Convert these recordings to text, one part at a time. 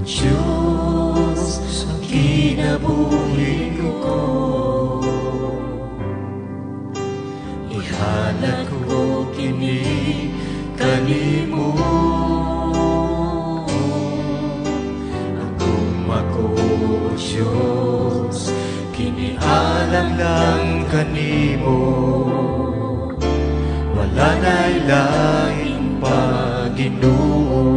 Diyos, ang kinabuhi ko, ihalad ko kini kanimo. Agum ako, Diyos, kinialam lang kanimo. Wala na'y laing pa, Ginoo.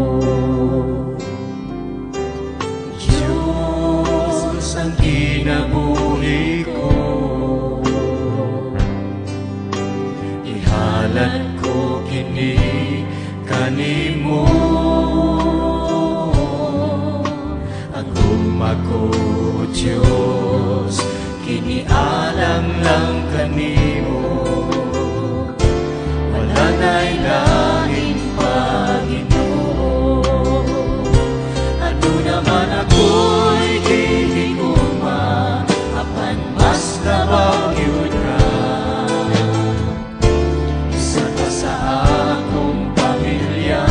Diyos, ang kinabuhi ko, ihalad ko kini kanimo. Agum ako, Diyos, kinialam lang kanimo. Wala na'y lain pa, Ginoo. Ano naman ako'y gihigugma, apan mas labaw yun ka. Isa ka sa akong pamilya.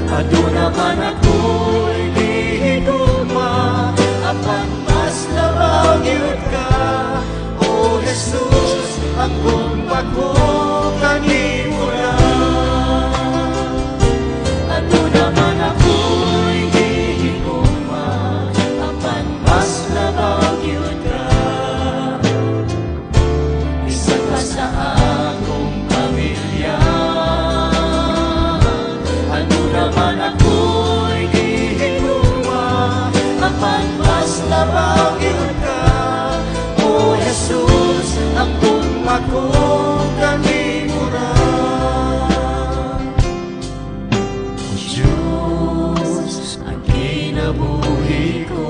Ano naman ako'y gihigugma, apan mas labaw yun ka. O Jesus, ang gumba ko kanimo lang. Ano naman ako'y gihigugma, apan mas labaw yun ka. Isa ka sa akong pamilya. Ano naman ako'y gihigugma, apan mas labaw yun ka. O Jesus, ang gumba ko kanimo lang. Diyos, ang kinabuhi ko,